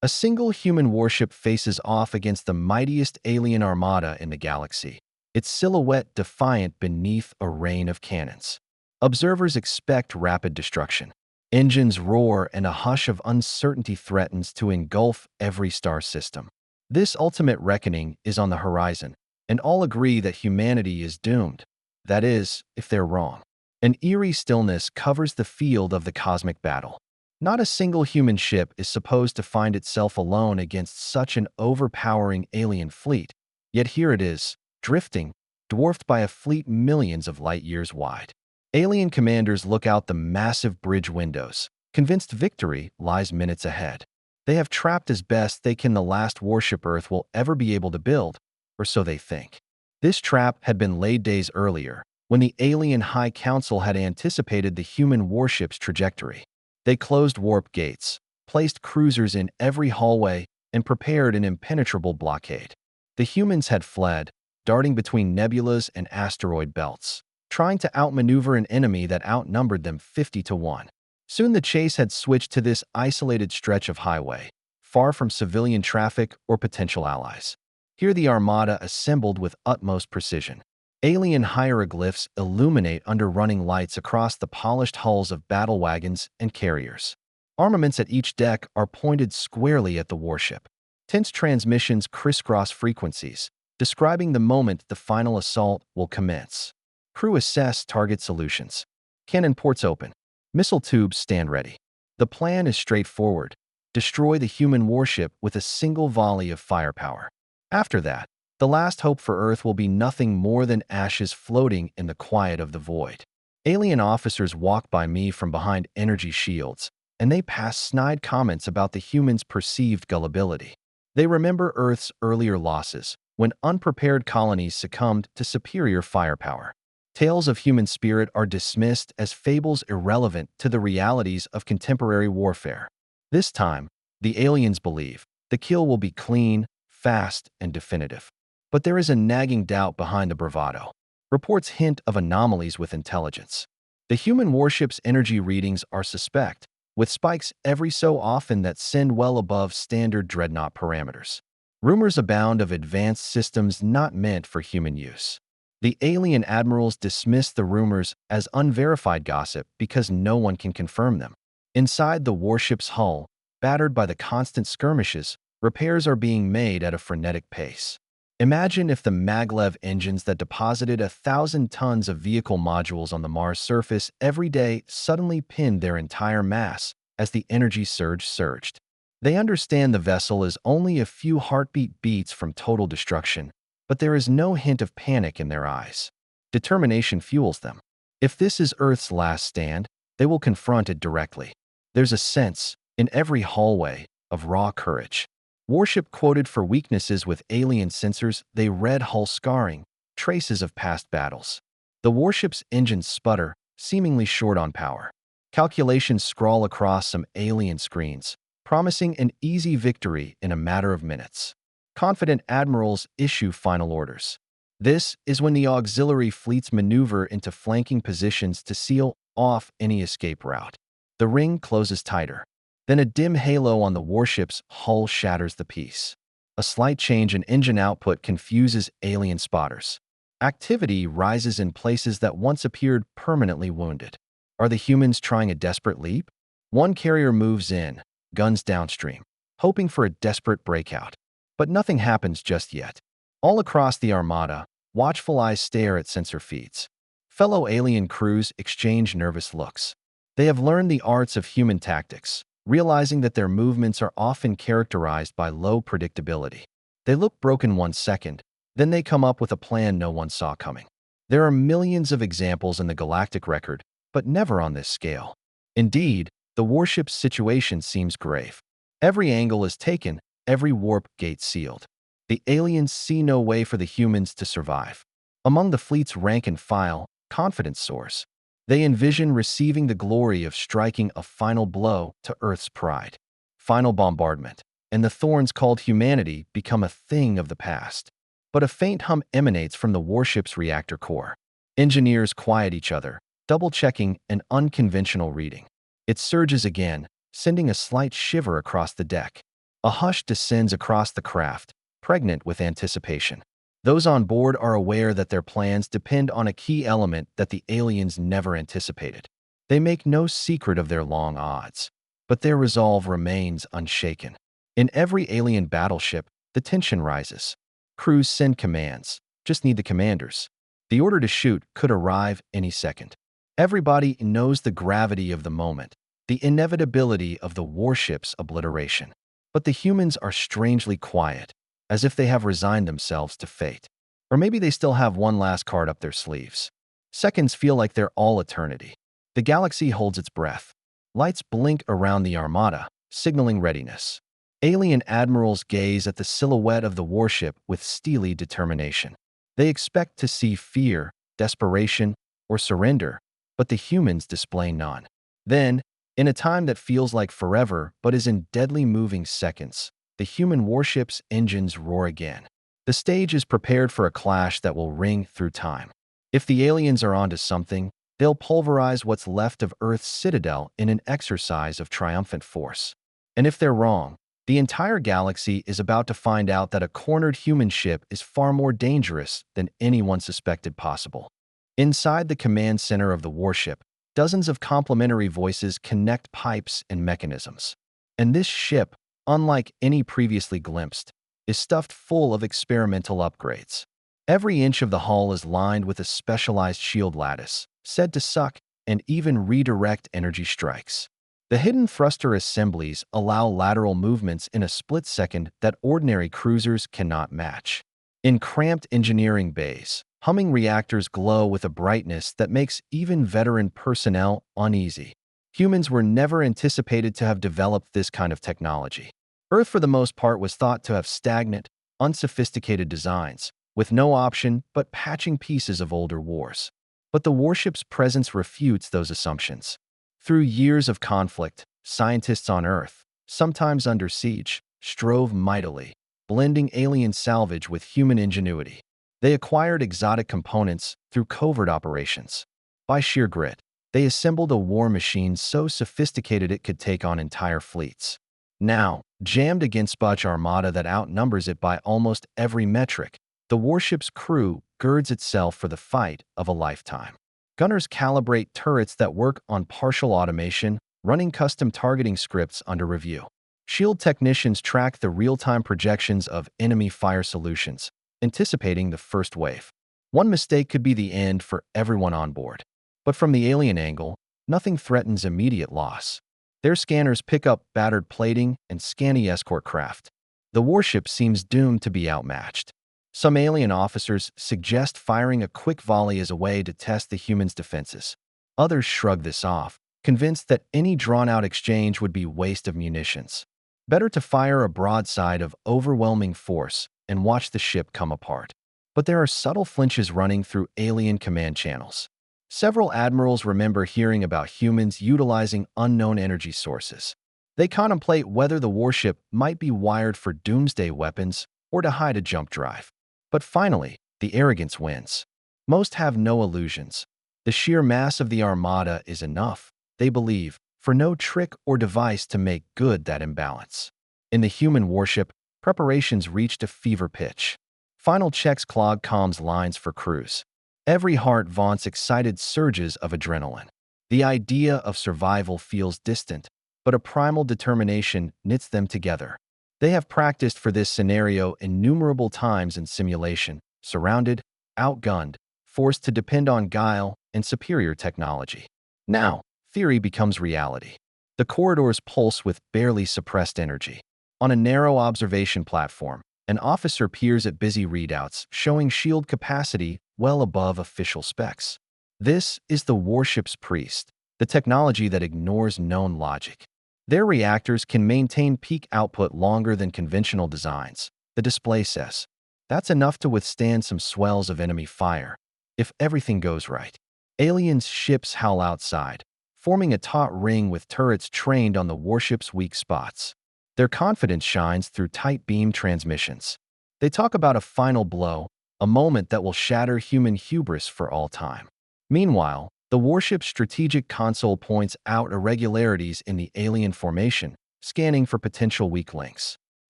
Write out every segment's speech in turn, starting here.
A single human warship faces off against the mightiest alien armada in the galaxy, its silhouette defiant beneath a rain of cannons. Observers expect rapid destruction. Engines roar and a hush of uncertainty threatens to engulf every star system. This ultimate reckoning is on the horizon, and all agree that humanity is doomed. That is, if they're wrong. An eerie stillness covers the field of the cosmic battle. Not a single human ship is supposed to find itself alone against such an overpowering alien fleet, yet here it is, drifting, dwarfed by a fleet millions of light years wide. Alien commanders look out the massive bridge windows, convinced victory lies minutes ahead. They have trapped as best they can the last warship Earth will ever be able to build, or so they think. This trap had been laid days earlier, when the alien High Council had anticipated the human warship's trajectory. They closed warp gates, placed cruisers in every hallway, and prepared an impenetrable blockade. The humans had fled, darting between nebulas and asteroid belts, trying to outmaneuver an enemy that outnumbered them 50 to 1. Soon the chase had switched to this isolated stretch of highway, far from civilian traffic or potential allies. Here the Armada assembled with utmost precision. Alien hieroglyphs illuminate under running lights across the polished hulls of battle wagons and carriers. Armaments at each deck are pointed squarely at the warship. Tense transmissions crisscross frequencies, describing the moment the final assault will commence. Crew assess target solutions. Cannon ports open. Missile tubes stand ready. The plan is straightforward. Destroy the human warship with a single volley of firepower. After that, the last hope for Earth will be nothing more than ashes floating in the quiet of the void. Alien officers walk by me from behind energy shields, and they pass snide comments about the humans' perceived gullibility. They remember Earth's earlier losses, when unprepared colonies succumbed to superior firepower. Tales of human spirit are dismissed as fables irrelevant to the realities of contemporary warfare. This time, the aliens believe the kill will be clean, fast, and definitive. But there is a nagging doubt behind the bravado. Reports hint of anomalies with intelligence. The human warship's energy readings are suspect, with spikes every so often that send well above standard dreadnought parameters. Rumors abound of advanced systems not meant for human use. The alien admirals dismiss the rumors as unverified gossip because no one can confirm them. Inside the warship's hull, battered by the constant skirmishes, repairs are being made at a frenetic pace. Imagine if the maglev engines that deposited 1,000 tons of vehicle modules on the Mars surface every day suddenly pinned their entire mass as the energy surge surged. They understand the vessel is only a few heartbeat beats from total destruction, but there is no hint of panic in their eyes. Determination fuels them. If this is Earth's last stand, they will confront it directly. There's a sense, in every hallway, of raw courage. Warship quoted for weaknesses with alien sensors, they read hull scarring, traces of past battles. The warship's engines sputter, seemingly short on power. Calculations scrawl across some alien screens, promising an easy victory in a matter of minutes. Confident admirals issue final orders. This is when the auxiliary fleets maneuver into flanking positions to seal off any escape route. The ring closes tighter. Then a dim halo on the warship's hull shatters the peace. A slight change in engine output confuses alien spotters. Activity rises in places that once appeared permanently wounded. Are the humans trying a desperate leap? One carrier moves in, guns downstream, hoping for a desperate breakout. But nothing happens just yet. All across the Armada, watchful eyes stare at sensor feeds. Fellow alien crews exchange nervous looks. They have learned the arts of human tactics, realizing that their movements are often characterized by low predictability. They look broken 1 second, then they come up with a plan no one saw coming. There are millions of examples in the galactic record, but never on this scale. Indeed, the warship's situation seems grave. Every angle is taken, every warp gate sealed. The aliens see no way for the humans to survive. Among the fleet's rank and file, confidence soars. They envision receiving the glory of striking a final blow to Earth's pride. Final bombardment, and the thorns called humanity become a thing of the past. But a faint hum emanates from the warship's reactor core. Engineers quiet each other, double-checking an unconventional reading. It surges again, sending a slight shiver across the deck. A hush descends across the craft, pregnant with anticipation. Those on board are aware that their plans depend on a key element that the aliens never anticipated. They make no secret of their long odds, but their resolve remains unshaken. In every alien battleship, the tension rises. Crews send commands, just need the commanders. The order to shoot could arrive any second. Everybody knows the gravity of the moment, the inevitability of the warship's obliteration. But the humans are strangely quiet, as if they have resigned themselves to fate. Or maybe they still have one last card up their sleeves. Seconds feel like they're all eternity. The galaxy holds its breath. Lights blink around the Armada, signaling readiness. Alien admirals gaze at the silhouette of the warship with steely determination. They expect to see fear, desperation, or surrender, but the humans display none. Then, in a time that feels like forever but is in deadly moving seconds, the human warship's engines roar again. The stage is prepared for a clash that will ring through time. If the aliens are onto something, they'll pulverize what's left of Earth's citadel in an exercise of triumphant force. And if they're wrong, the entire galaxy is about to find out that a cornered human ship is far more dangerous than anyone suspected possible. Inside the command center of the warship, dozens of complementary voices connect pipes and mechanisms. And this ship, unlike any previously glimpsed, is stuffed full of experimental upgrades. Every inch of the hull is lined with a specialized shield lattice, said to suck and even redirect energy strikes. The hidden thruster assemblies allow lateral movements in a split second that ordinary cruisers cannot match. In cramped engineering bays, humming reactors glow with a brightness that makes even veteran personnel uneasy. Humans were never anticipated to have developed this kind of technology. Earth, for the most part, was thought to have stagnant, unsophisticated designs, with no option but patching pieces of older wars. But the warship's presence refutes those assumptions. Through years of conflict, scientists on Earth, sometimes under siege, strove mightily, blending alien salvage with human ingenuity. They acquired exotic components through covert operations. By sheer grit, they assembled a war machine so sophisticated it could take on entire fleets. Now, jammed against an armada that outnumbers it by almost every metric, the warship's crew girds itself for the fight of a lifetime. Gunners calibrate turrets that work on partial automation, running custom targeting scripts under review. Shield technicians track the real-time projections of enemy fire solutions, anticipating the first wave. One mistake could be the end for everyone on board. But from the alien angle, nothing threatens immediate loss. Their scanners pick up battered plating and scanty escort craft. The warship seems doomed to be outmatched. Some alien officers suggest firing a quick volley as a way to test the humans' defenses. Others shrug this off, convinced that any drawn-out exchange would be waste of munitions. Better to fire a broadside of overwhelming force and watch the ship come apart. But there are subtle flinches running through alien command channels. Several admirals remember hearing about humans utilizing unknown energy sources. They contemplate whether the warship might be wired for doomsday weapons or to hide a jump drive. But finally, the arrogance wins. Most have no illusions. The sheer mass of the Armada is enough, they believe, for no trick or device to make good that imbalance. In the human warship, preparations reached a fever pitch. Final checks clog comms lines for crews. Every heart vaunts excited surges of adrenaline. The idea of survival feels distant, but a primal determination knits them together. They have practiced for this scenario innumerable times in simulation, surrounded, outgunned, forced to depend on guile and superior technology. Now, theory becomes reality. The corridors pulse with barely suppressed energy. On a narrow observation platform, an officer peers at busy readouts showing shield capacity well above official specs. This is the warship's priest, the technology that ignores known logic. Their reactors can maintain peak output longer than conventional designs, the display says. That's enough to withstand some swells of enemy fire, if everything goes right. Aliens' ships howl outside, forming a taut ring with turrets trained on the warship's weak spots. Their confidence shines through tight beam transmissions. They talk about a final blow, a moment that will shatter human hubris for all time. Meanwhile, the warship's strategic console points out irregularities in the alien formation, scanning for potential weak links.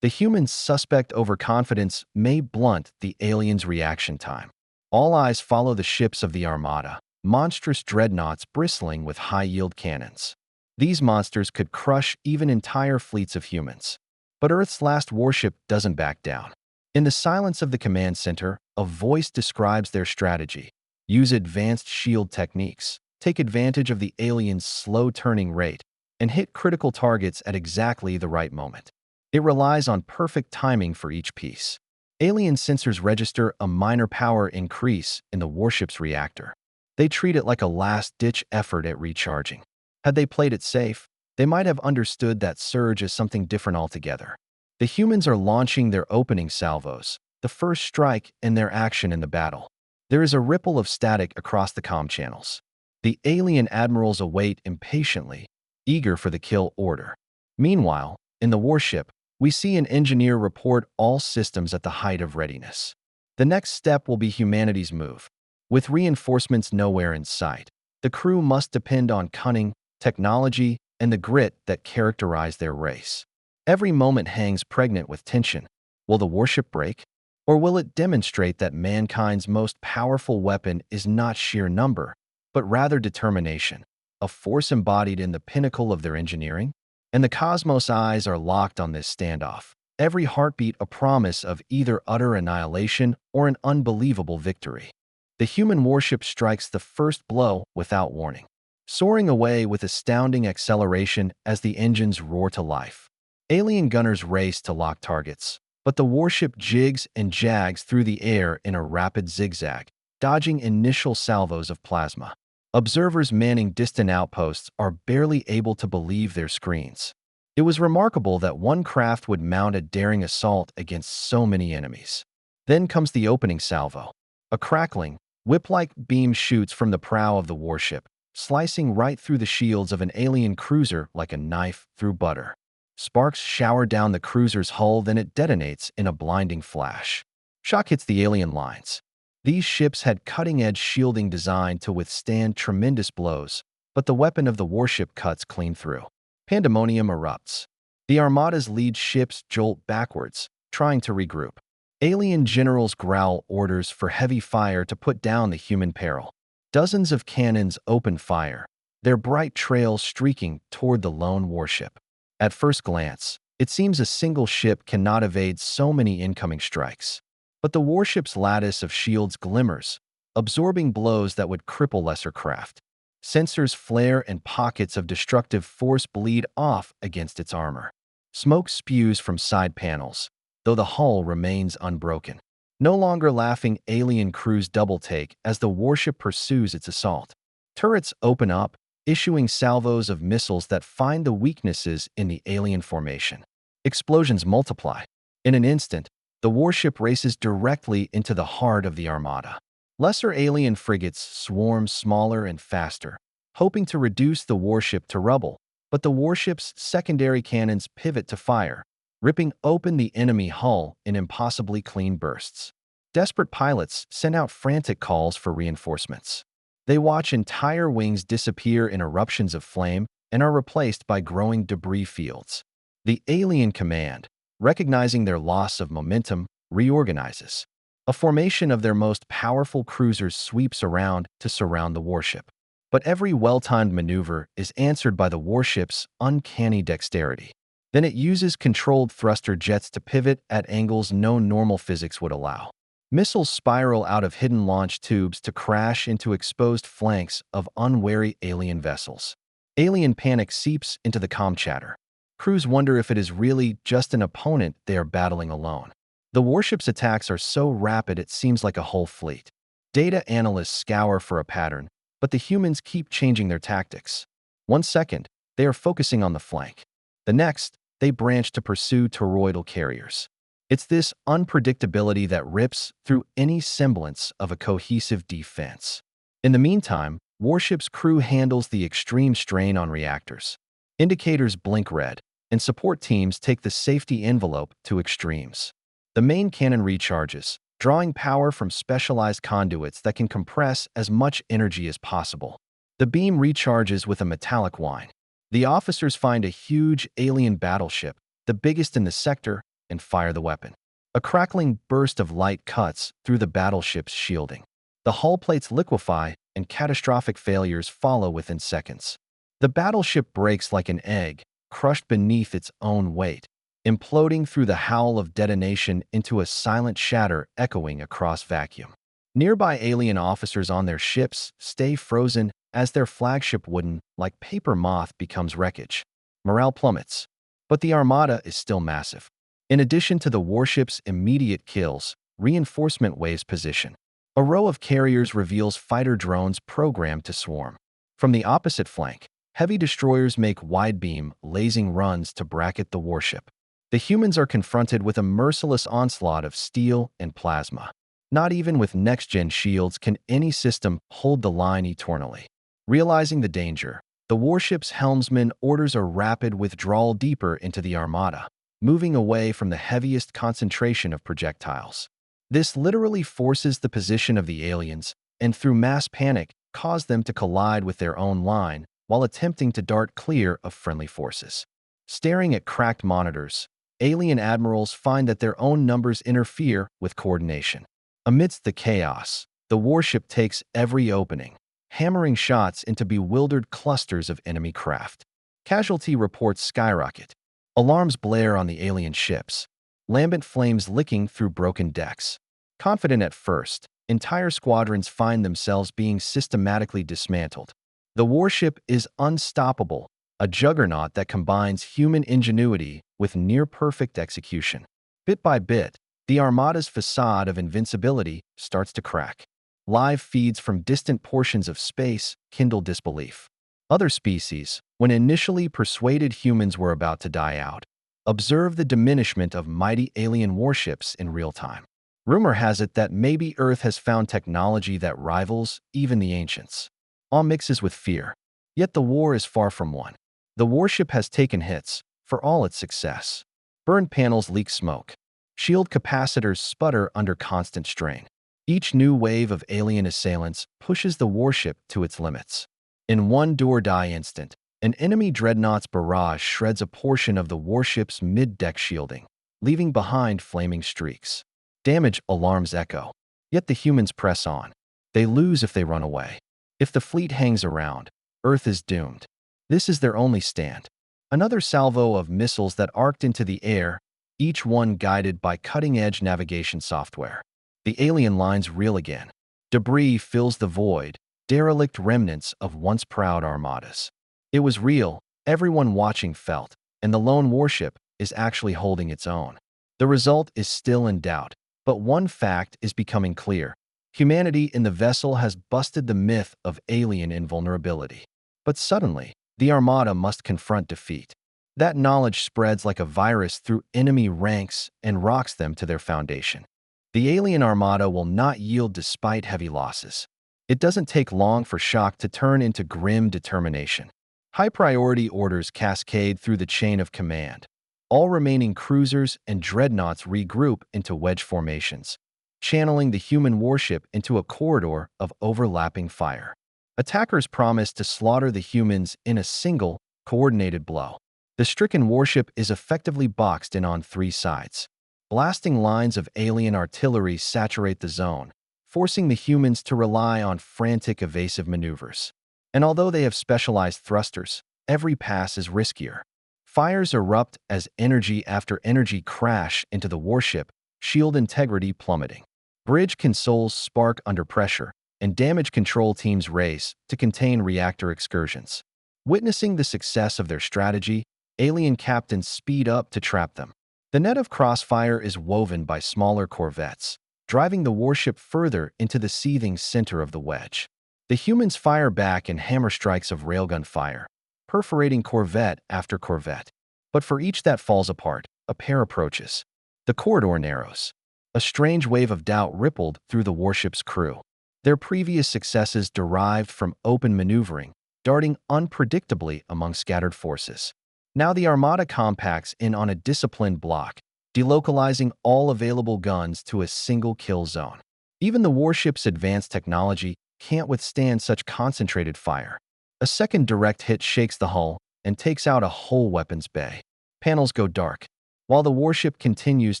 The humans' suspect overconfidence may blunt the aliens' reaction time. All eyes follow the ships of the Armada, monstrous dreadnoughts bristling with high-yield cannons. These monsters could crush even entire fleets of humans. But Earth's last warship doesn't back down. In the silence of the command center, a voice describes their strategy. Use advanced shield techniques, take advantage of the aliens' slow turning rate, and hit critical targets at exactly the right moment. It relies on perfect timing for each piece. Alien sensors register a minor power increase in the warship's reactor. They treat it like a last-ditch effort at recharging. Had they played it safe, they might have understood that surge as something different altogether. The humans are launching their opening salvos, the first strike in their action in the battle. There is a ripple of static across the comm channels. The alien admirals await impatiently, eager for the kill order. Meanwhile, in the warship, we see an engineer report all systems at the height of readiness. The next step will be humanity's move. With reinforcements nowhere in sight, the crew must depend on cunning, technology, and the grit that characterize their race. Every moment hangs pregnant with tension. Will the warship break? Or will it demonstrate that mankind's most powerful weapon is not sheer number, but rather determination, a force embodied in the pinnacle of their engineering? And the cosmos' eyes are locked on this standoff, every heartbeat a promise of either utter annihilation or an unbelievable victory. The human warship strikes the first blow without warning, soaring away with astounding acceleration as the engines roar to life. Alien gunners race to lock targets, but the warship jigs and jags through the air in a rapid zigzag, dodging initial salvos of plasma. Observers manning distant outposts are barely able to believe their screens. It was remarkable that one craft would mount a daring assault against so many enemies. Then comes the opening salvo. A crackling, whip-like beam shoots from the prow of the warship, slicing right through the shields of an alien cruiser like a knife through butter. Sparks shower down the cruiser's hull, then it detonates in a blinding flash. Shock hits the alien lines. These ships had cutting-edge shielding designed to withstand tremendous blows, but the weapon of the warship cuts clean through. Pandemonium erupts. The Armada's lead ships jolt backwards, trying to regroup. Alien generals growl orders for heavy fire to put down the human peril. Dozens of cannons open fire, their bright trails streaking toward the lone warship. At first glance, it seems a single ship cannot evade so many incoming strikes. But the warship's lattice of shields glimmers, absorbing blows that would cripple lesser craft. Sensors flare and pockets of destructive force bleed off against its armor. Smoke spews from side panels, though the hull remains unbroken. No longer laughing, alien crews double-take as the warship pursues its assault. Turrets open up, issuing salvos of missiles that find the weaknesses in the alien formation. Explosions multiply. In an instant, the warship races directly into the heart of the Armada. Lesser alien frigates swarm smaller and faster, hoping to reduce the warship to rubble, but the warship's secondary cannons pivot to fire, ripping open the enemy hull in impossibly clean bursts. Desperate pilots send out frantic calls for reinforcements. They watch entire wings disappear in eruptions of flame and are replaced by growing debris fields. The alien command, recognizing their loss of momentum, reorganizes. A formation of their most powerful cruisers sweeps around to surround the warship. But every well-timed maneuver is answered by the warship's uncanny dexterity. Then it uses controlled thruster jets to pivot at angles no normal physics would allow. Missiles spiral out of hidden launch tubes to crash into exposed flanks of unwary alien vessels. Alien panic seeps into the comm chatter. Crews wonder if it is really just an opponent they are battling alone. The warship's attacks are so rapid it seems like a whole fleet. Data analysts scour for a pattern, but the humans keep changing their tactics. 1 second, they are focusing on the flank. The next, they branch to pursue toroidal carriers. It's this unpredictability that rips through any semblance of a cohesive defense. In the meantime, warship's crew handles the extreme strain on reactors. Indicators blink red, and support teams take the safety envelope to extremes. The main cannon recharges, drawing power from specialized conduits that can compress as much energy as possible. The beam recharges with a metallic whine. The officers find a huge alien battleship, the biggest in the sector, and fire the weapon. A crackling burst of light cuts through the battleship's shielding. The hull plates liquefy, and catastrophic failures follow within seconds. The battleship breaks like an egg, crushed beneath its own weight, imploding through the howl of detonation into a silent shatter echoing across vacuum. Nearby alien officers on their ships stay frozen as their flagship wooden, like paper moth, becomes wreckage. Morale plummets. But the Armada is still massive. In addition to the warship's immediate kills, reinforcement waves position. A row of carriers reveals fighter drones programmed to swarm. From the opposite flank, heavy destroyers make wide-beam, lasing runs to bracket the warship. The humans are confronted with a merciless onslaught of steel and plasma. Not even with next-gen shields can any system hold the line eternally. Realizing the danger, the warship's helmsman orders a rapid withdrawal deeper into the Armada, moving away from the heaviest concentration of projectiles. This literally forces the position of the aliens, and through mass panic, cause them to collide with their own line while attempting to dart clear of friendly forces. Staring at cracked monitors, alien admirals find that their own numbers interfere with coordination. Amidst the chaos, the warship takes every opening, hammering shots into bewildered clusters of enemy craft. Casualty reports skyrocket. Alarms blare on the alien ships, lambent flames licking through broken decks. Confident at first, entire squadrons find themselves being systematically dismantled. The warship is unstoppable, a juggernaut that combines human ingenuity with near-perfect execution. Bit by bit, the Armada's facade of invincibility starts to crack. Live feeds from distant portions of space kindle disbelief. Other species, when initially persuaded humans were about to die out, observe the diminishment of mighty alien warships in real time. Rumor has it that maybe Earth has found technology that rivals even the ancients. All mixes with fear. Yet the war is far from won. The warship has taken hits, for all its success. Burned panels leak smoke. Shield capacitors sputter under constant strain. Each new wave of alien assailants pushes the warship to its limits. In one do-or-die instant, an enemy dreadnought's barrage shreds a portion of the warship's mid-deck shielding, leaving behind flaming streaks. Damage alarms echo. Yet the humans press on. They lose if they run away. If the fleet hangs around, Earth is doomed. This is their only stand. Another salvo of missiles that arced into the air, each one guided by cutting-edge navigation software. The alien lines reel again. Debris fills the void, derelict remnants of once proud armadas. It was real, everyone watching felt, and the lone warship is actually holding its own. The result is still in doubt, but one fact is becoming clear. Humanity in the vessel has busted the myth of alien invulnerability. But suddenly, the Armada must confront defeat. That knowledge spreads like a virus through enemy ranks and rocks them to their foundation. The alien Armada will not yield despite heavy losses. It doesn't take long for shock to turn into grim determination. High-priority orders cascade through the chain of command. All remaining cruisers and dreadnoughts regroup into wedge formations, channeling the human warship into a corridor of overlapping fire. Attackers promise to slaughter the humans in a single, coordinated blow. The stricken warship is effectively boxed in on three sides. Blasting lines of alien artillery saturate the zone, forcing the humans to rely on frantic evasive maneuvers. And although they have specialized thrusters, every pass is riskier. Fires erupt as energy after energy crash into the warship, shield integrity plummeting. Bridge consoles spark under pressure, and damage control teams race to contain reactor excursions. Witnessing the success of their strategy, alien captains speed up to trap them. The net of crossfire is woven by smaller corvettes, driving the warship further into the seething center of the wedge. The humans fire back in hammer strikes of railgun fire, perforating corvette after corvette. But for each that falls apart, a pair approaches. The corridor narrows. A strange wave of doubt rippled through the warship's crew. Their previous successes derived from open maneuvering, darting unpredictably among scattered forces. Now the Armada compacts in on a disciplined block, delocalizing all available guns to a single kill zone. Even the warship's advanced technology can't withstand such concentrated fire. A second direct hit shakes the hull and takes out a whole weapons bay. Panels go dark. while the warship continues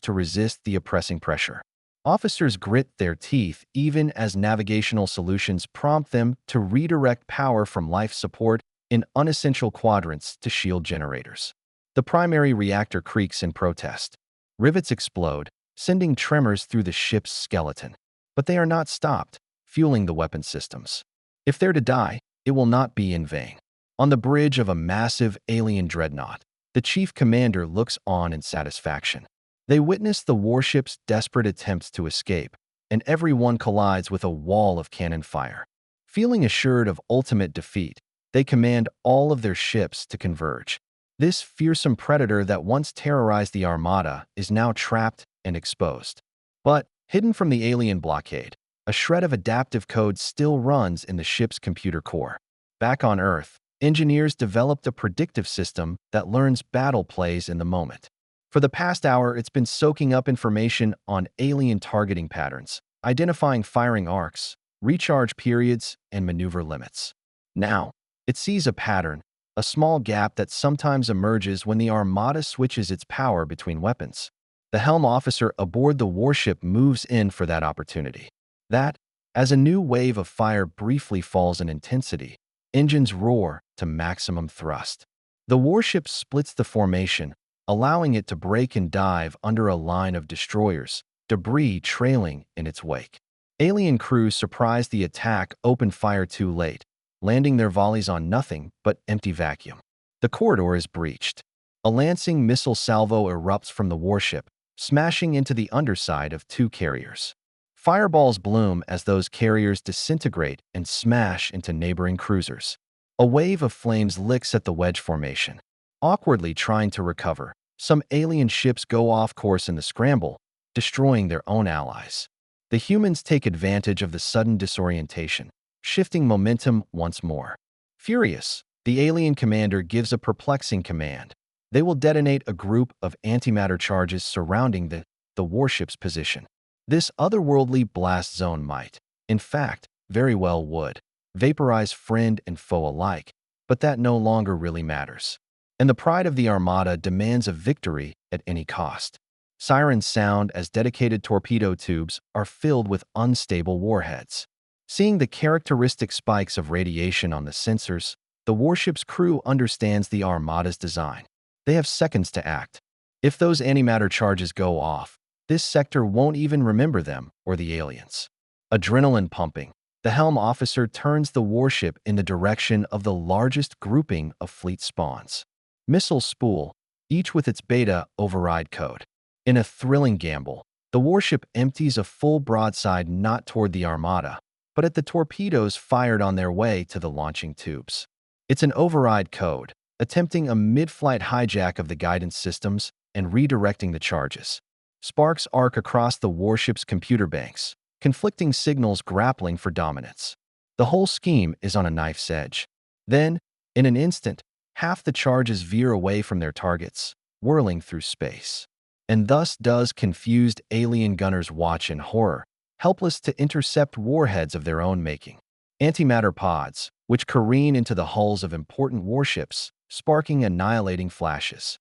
to resist the oppressing pressure. Officers grit their teeth even as navigational solutions prompt them to redirect power from life support in unessential quadrants to shield generators. The primary reactor creaks in protest. Rivets explode, sending tremors through the ship's skeleton. But they are not stopped, fueling the weapon systems. If they're to die, it will not be in vain. On the bridge of a massive alien dreadnought, the chief commander looks on in satisfaction. They witness the warship's desperate attempts to escape, and everyone collides with a wall of cannon fire. Feeling assured of ultimate defeat, they command all of their ships to converge. This fearsome predator that once terrorized the Armada is now trapped and exposed. But, hidden from the alien blockade, a shred of adaptive code still runs in the ship's computer core. Back on Earth, engineers developed a predictive system that learns battle plays in the moment. For the past hour, it's been soaking up information on alien targeting patterns, identifying firing arcs, recharge periods, and maneuver limits. Now, it sees a pattern, a small gap that sometimes emerges when the Armada switches its power between weapons. The helm officer aboard the warship moves in for that opportunity. That, as a new wave of fire briefly falls in intensity, engines roar to maximum thrust. The warship splits the formation, allowing it to brake and dive under a line of destroyers, debris trailing in its wake. Alien crews surprise the attack open fire too late, landing their volleys on nothing but empty vacuum. The corridor is breached. A lancing missile salvo erupts from the warship, smashing into the underside of two carriers. Fireballs bloom as those carriers disintegrate and smash into neighboring cruisers. A wave of flames licks at the wedge formation. Awkwardly trying to recover, some alien ships go off course in the scramble, destroying their own allies. The humans take advantage of the sudden disorientation, shifting momentum once more. Furious, the alien commander gives a perplexing command. They will detonate a group of antimatter charges surrounding the warship's position. This otherworldly blast zone might, in fact, very well would, vaporize friend and foe alike, but that no longer really matters. And the pride of the Armada demands a victory at any cost. Sirens sound as dedicated torpedo tubes are filled with unstable warheads. Seeing the characteristic spikes of radiation on the sensors, the warship's crew understands the Armada's design. They have seconds to act. If those antimatter charges go off, this sector won't even remember them or the aliens. Adrenaline pumping, the helm officer turns the warship in the direction of the largest grouping of fleet spawns. Missiles spool, each with its beta override code. In a thrilling gamble, the warship empties a full broadside not toward the Armada, but at the torpedoes fired on their way to the launching tubes. It's an override code, attempting a mid-flight hijack of the guidance systems and redirecting the charges. Sparks arc across the warship's computer banks, conflicting signals grappling for dominance. The whole scheme is on a knife's edge. Then, in an instant, half the charges veer away from their targets, whirling through space. And thus does confused alien gunners watch in horror, helpless to intercept warheads of their own making. Antimatter pods, which careen into the hulls of important warships, sparking annihilating flashes.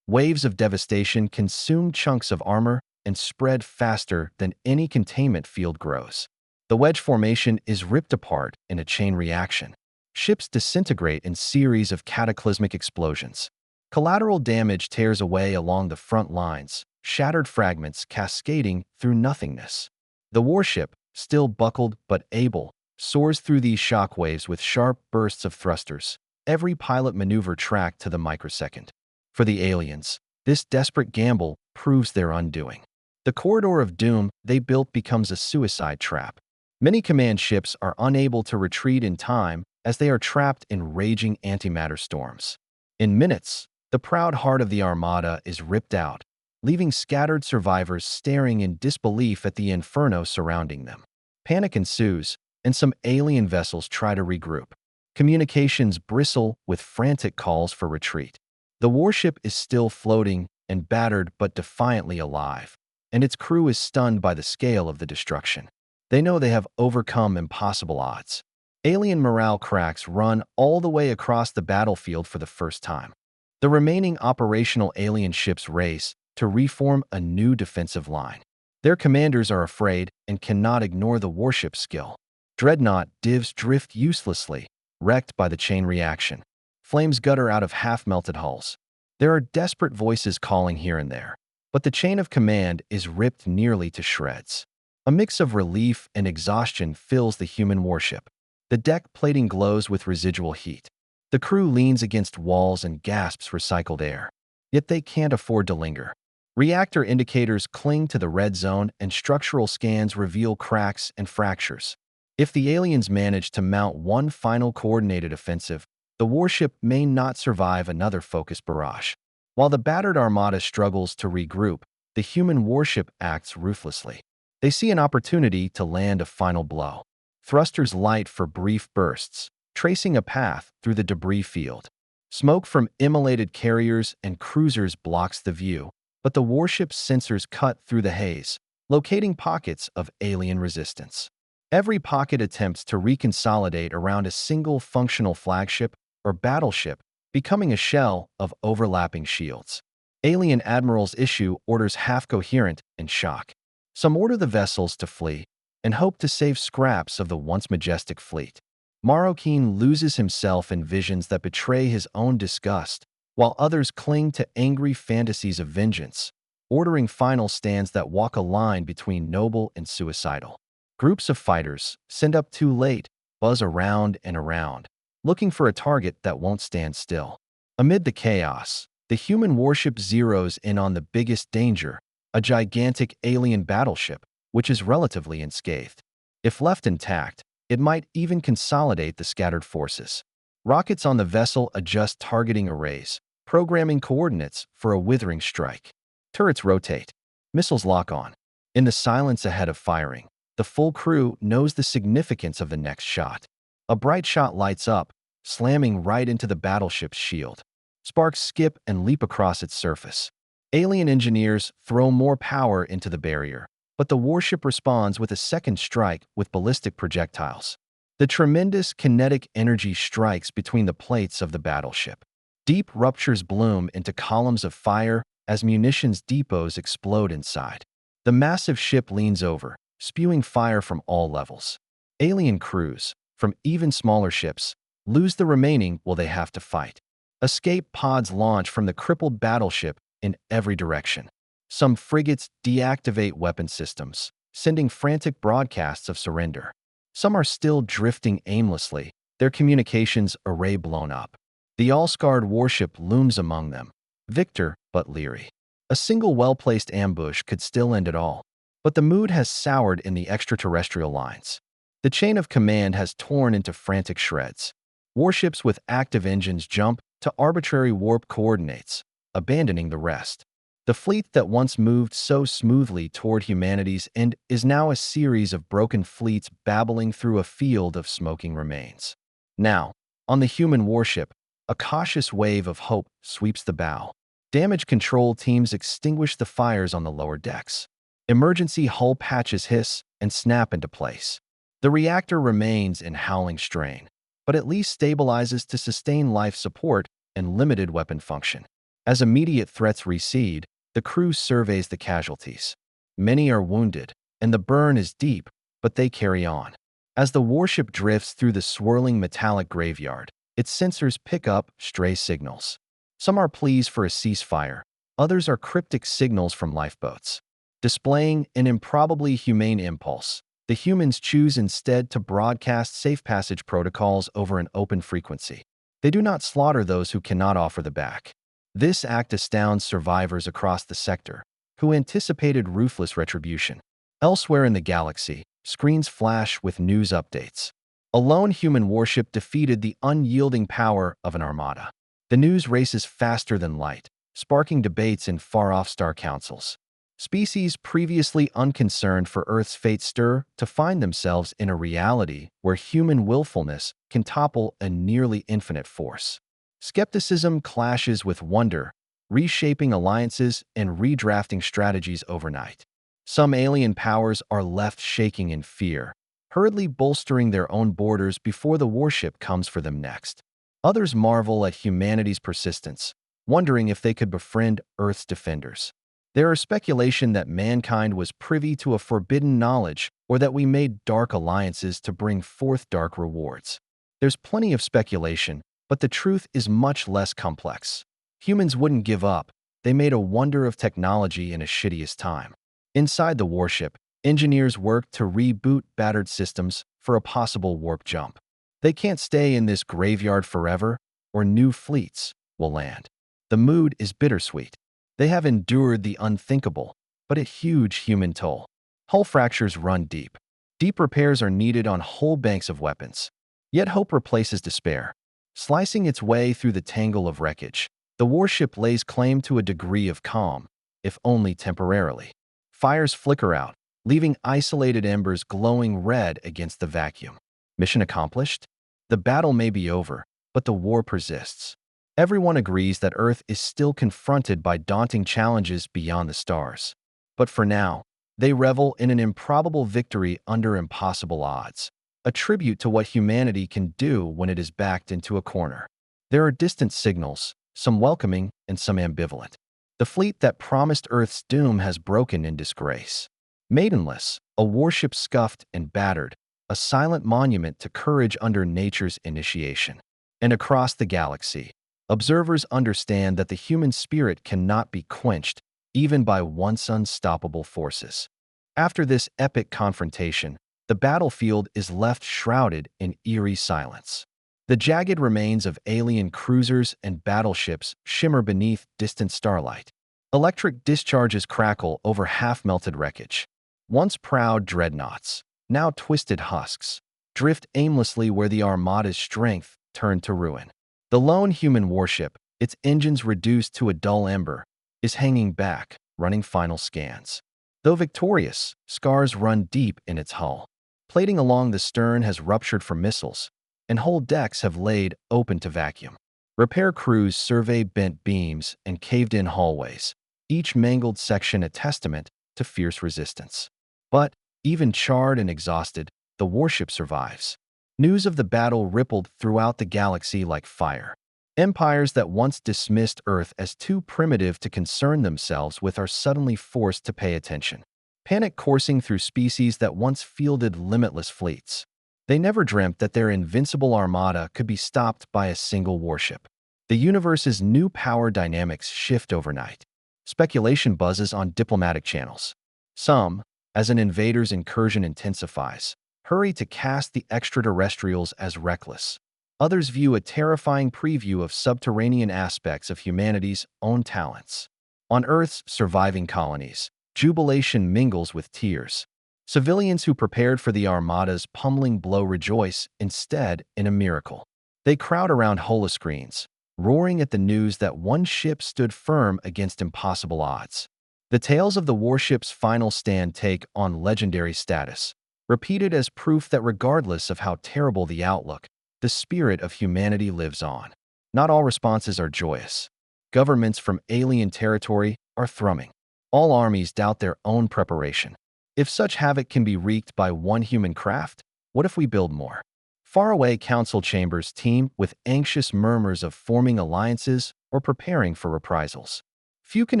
Waves of devastation consume chunks of armor and spread faster than any containment field grows. The wedge formation is ripped apart in a chain reaction. Ships disintegrate in series of cataclysmic explosions. Collateral damage tears away along the front lines, shattered fragments cascading through nothingness. The warship, still buckled but able, soars through these shockwaves with sharp bursts of thrusters, every pilot maneuver tracked to the microsecond. For the aliens, this desperate gamble proves their undoing. The corridor of doom they built becomes a suicide trap. Many command ships are unable to retreat in time as they are trapped in raging antimatter storms. In minutes, the proud heart of the Armada is ripped out, leaving scattered survivors staring in disbelief at the inferno surrounding them. Panic ensues, and some alien vessels try to regroup. Communications bristle with frantic calls for retreat. The warship is still floating and battered but defiantly alive, and its crew is stunned by the scale of the destruction. They know they have overcome impossible odds. Alien morale cracks run all the way across the battlefield for the first time. The remaining operational alien ships race to reform a new defensive line. Their commanders are afraid and cannot ignore the warship's skill. Dreadnought divs drift uselessly, wrecked by the chain reaction. Flames gutter out of half-melted hulls. There are desperate voices calling here and there, but the chain of command is ripped nearly to shreds. A mix of relief and exhaustion fills the human warship. The deck plating glows with residual heat. The crew leans against walls and gasps recycled air. Yet they can't afford to linger. Reactor indicators cling to the red zone and structural scans reveal cracks and fractures. If the aliens manage to mount one final coordinated offensive, the warship may not survive another focused barrage. While the battered Armada struggles to regroup, the human warship acts ruthlessly. They see an opportunity to land a final blow. Thrusters light for brief bursts, tracing a path through the debris field. Smoke from immolated carriers and cruisers blocks the view, but the warship's sensors cut through the haze, locating pockets of alien resistance. Every pocket attempts to reconsolidate around a single functional flagship or battleship, becoming a shell of overlapping shields. Alien admirals issue orders half-coherent and shock. Some order the vessels to flee and hope to save scraps of the once majestic fleet. Marroquin loses himself in visions that betray his own disgust, while others cling to angry fantasies of vengeance, ordering final stands that walk a line between noble and suicidal. Groups of fighters, sent up too late, buzz around and around, looking for a target that won't stand still. Amid the chaos, the human warship zeroes in on the biggest danger, a gigantic alien battleship, which is relatively unscathed. If left intact, it might even consolidate the scattered forces. Rockets on the vessel adjust targeting arrays, programming coordinates for a withering strike. Turrets rotate. Missiles lock on. In the silence ahead of firing, the full crew knows the significance of the next shot. A bright shot lights up, slamming right into the battleship's shield. Sparks skip and leap across its surface. Alien engineers throw more power into the barrier, but the warship responds with a second strike with ballistic projectiles. The tremendous kinetic energy strikes between the plates of the battleship. Deep ruptures bloom into columns of fire as munitions depots explode inside. The massive ship leans over, spewing fire from all levels. Alien crews, from even smaller ships, lose the remaining while they have to fight. Escape pods launch from the crippled battleship in every direction. Some frigates deactivate weapon systems, sending frantic broadcasts of surrender. Some are still drifting aimlessly, their communications array blown up. The all-scarred warship looms among them, victor but leery. A single well-placed ambush could still end it all, but the mood has soured in the extraterrestrial lines. The chain of command has torn into frantic shreds. Warships with active engines jump to arbitrary warp coordinates, abandoning the rest. The fleet that once moved so smoothly toward humanity's end is now a series of broken fleets babbling through a field of smoking remains. Now, on the human warship, a cautious wave of hope sweeps the bow. Damage control teams extinguish the fires on the lower decks. Emergency hull patches hiss and snap into place. The reactor remains in howling strain, but at least stabilizes to sustain life support and limited weapon function. As immediate threats recede, the crew surveys the casualties. Many are wounded, and the burn is deep, but they carry on. As the warship drifts through the swirling metallic graveyard, its sensors pick up stray signals. Some are pleas for a ceasefire, others are cryptic signals from lifeboats. Displaying an improbably humane impulse, the humans choose instead to broadcast safe passage protocols over an open frequency. They do not slaughter those who cannot offer the back. This act astounds survivors across the sector, who anticipated ruthless retribution. Elsewhere in the galaxy, screens flash with news updates. A lone human warship defeated the unyielding power of an armada. The news races faster than light, sparking debates in far-off star councils. Species previously unconcerned for Earth's fate stir to find themselves in a reality where human willfulness can topple a nearly infinite force. Skepticism clashes with wonder, reshaping alliances and redrafting strategies overnight. Some alien powers are left shaking in fear, hurriedly bolstering their own borders before the warship comes for them next. Others marvel at humanity's persistence, wondering if they could befriend Earth's defenders. There are speculation that mankind was privy to a forbidden knowledge or that we made dark alliances to bring forth dark rewards. There's plenty of speculation, but the truth is much less complex. Humans wouldn't give up. They made a wonder of technology in a shittiest time. Inside the warship, engineers worked to reboot battered systems for a possible warp jump. They can't stay in this graveyard forever, or new fleets will land. The mood is bittersweet. They have endured the unthinkable, but at huge human toll. Hull fractures run deep. Deep repairs are needed on whole banks of weapons. Yet hope replaces despair. Slicing its way through the tangle of wreckage, the warship lays claim to a degree of calm, if only temporarily. Fires flicker out, leaving isolated embers glowing red against the vacuum. Mission accomplished? The battle may be over, but the war persists. Everyone agrees that Earth is still confronted by daunting challenges beyond the stars. But for now, they revel in an improbable victory under impossible odds, a tribute to what humanity can do when it is backed into a corner. There are distant signals, some welcoming and some ambivalent. The fleet that promised Earth's doom has broken in disgrace. Maidenless, a warship scuffed and battered, a silent monument to courage under nature's initiation. And across the galaxy, observers understand that the human spirit cannot be quenched even by once unstoppable forces. After this epic confrontation, the battlefield is left shrouded in eerie silence. The jagged remains of alien cruisers and battleships shimmer beneath distant starlight. Electric discharges crackle over half-melted wreckage. Once proud dreadnoughts, now twisted husks, drift aimlessly where the Armada's strength turned to ruin. The lone human warship, its engines reduced to a dull ember, is hanging back, running final scans. Though victorious, scars run deep in its hull. Plating along the stern has ruptured from missiles, and whole decks have laid open to vacuum. Repair crews survey bent beams and caved-in hallways, each mangled section a testament to fierce resistance. But, even charred and exhausted, the warship survives. News of the battle rippled throughout the galaxy like fire. Empires that once dismissed Earth as too primitive to concern themselves with are suddenly forced to pay attention. Panic coursing through species that once fielded limitless fleets. They never dreamt that their invincible armada could be stopped by a single warship. The universe's new power dynamics shift overnight. Speculation buzzes on diplomatic channels. Some, as an invader's incursion intensifies, hurry to cast the extraterrestrials as reckless. Others view a terrifying preview of subterranean aspects of humanity's own talents. On Earth's surviving colonies, jubilation mingles with tears. Civilians who prepared for the Armada's pummeling blow rejoice instead in a miracle. They crowd around holoscreens, roaring at the news that one ship stood firm against impossible odds. The tales of the warship's final stand take on legendary status, repeated as proof that regardless of how terrible the outlook, the spirit of humanity lives on. Not all responses are joyous. Governments from alien territory are thrumming. All armies doubt their own preparation. If such havoc can be wreaked by one human craft, what if we build more? Faraway council chambers teem with anxious murmurs of forming alliances or preparing for reprisals. Few can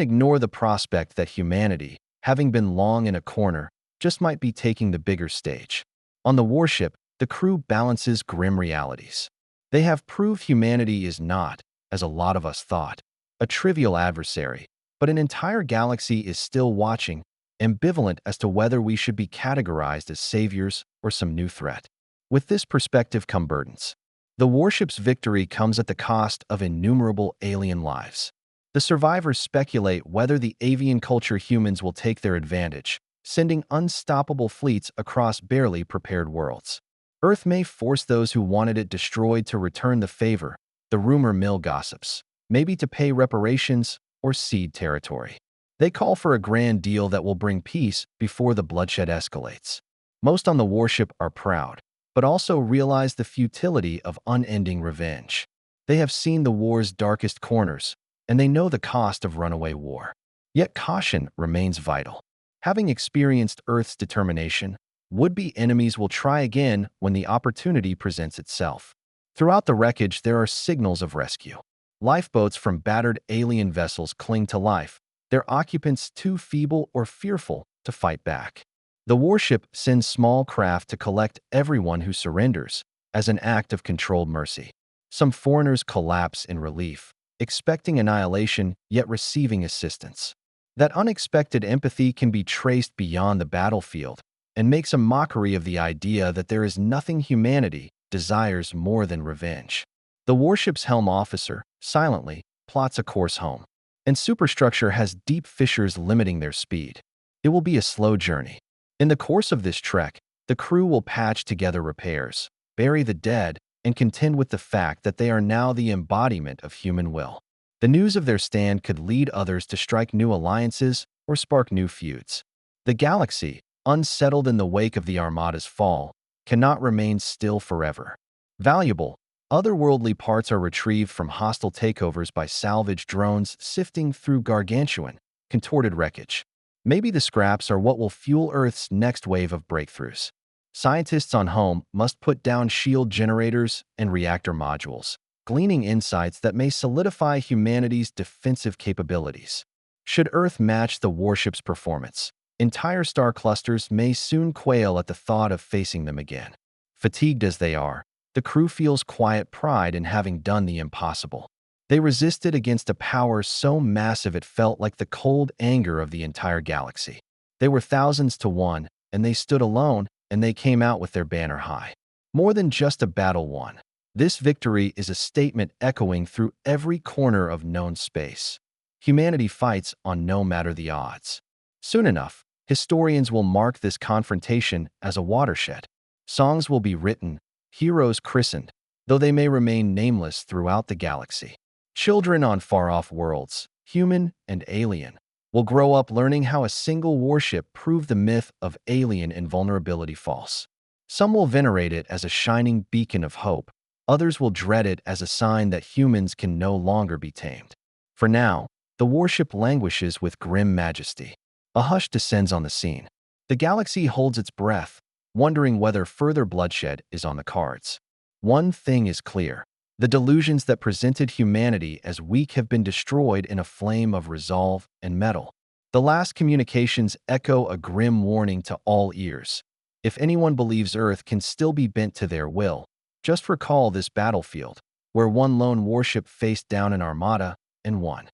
ignore the prospect that humanity, having been long in a corner, just might be taking the bigger stage. On the warship, the crew balances grim realities. They have proved humanity is not, as a lot of us thought, a trivial adversary, but an entire galaxy is still watching, ambivalent as to whether we should be categorized as saviors or some new threat. With this perspective come burdens. The warship's victory comes at the cost of innumerable alien lives. The survivors speculate whether the avian culture humans will take their advantage, sending unstoppable fleets across barely prepared worlds. Earth may force those who wanted it destroyed to return the favor, the rumor mill gossips, maybe to pay reparations or cede territory. They call for a grand deal that will bring peace before the bloodshed escalates. Most on the warship are proud, but also realize the futility of unending revenge. They have seen the war's darkest corners, and they know the cost of runaway war. Yet caution remains vital. Having experienced Earth's determination, would-be enemies will try again when the opportunity presents itself. Throughout the wreckage, there are signals of rescue. Lifeboats from battered alien vessels cling to life, their occupants too feeble or fearful to fight back. The warship sends small craft to collect everyone who surrenders as an act of controlled mercy. Some foreigners collapse in relief, expecting annihilation yet receiving assistance. That unexpected empathy can be traced beyond the battlefield and makes a mockery of the idea that there is nothing humanity desires more than revenge. The warship's helm officer, silently, plots a course home, and superstructure has deep fissures limiting their speed. It will be a slow journey. In the course of this trek, the crew will patch together repairs, bury the dead, and contend with the fact that they are now the embodiment of human will. The news of their stand could lead others to strike new alliances or spark new feuds. The galaxy, unsettled in the wake of the Armada's fall, cannot remain still forever. Valuable, otherworldly parts are retrieved from hostile takeovers by salvage drones sifting through gargantuan, contorted wreckage. Maybe the scraps are what will fuel Earth's next wave of breakthroughs. Scientists on home must put down shield generators and reactor modules, gleaning insights that may solidify humanity's defensive capabilities. Should Earth match the warship's performance, entire star clusters may soon quail at the thought of facing them again. Fatigued as they are, the crew feels quiet pride in having done the impossible. They resisted against a power so massive it felt like the cold anger of the entire galaxy. They were thousands to one, and they stood alone, and they came out with their banner high. More than just a battle won. This victory is a statement echoing through every corner of known space. Humanity fights on no matter the odds. Soon enough, historians will mark this confrontation as a watershed. Songs will be written, heroes christened, though they may remain nameless throughout the galaxy. Children on far-off worlds, human and alien, will grow up learning how a single warship proved the myth of alien invulnerability false. Some will venerate it as a shining beacon of hope. Others will dread it as a sign that humans can no longer be tamed. For now, the warship languishes with grim majesty. A hush descends on the scene. The galaxy holds its breath, wondering whether further bloodshed is on the cards. One thing is clear. The delusions that presented humanity as weak have been destroyed in a flame of resolve and metal. The last communications echo a grim warning to all ears. If anyone believes Earth can still be bent to their will, just recall this battlefield, where one lone warship faced down an armada and won.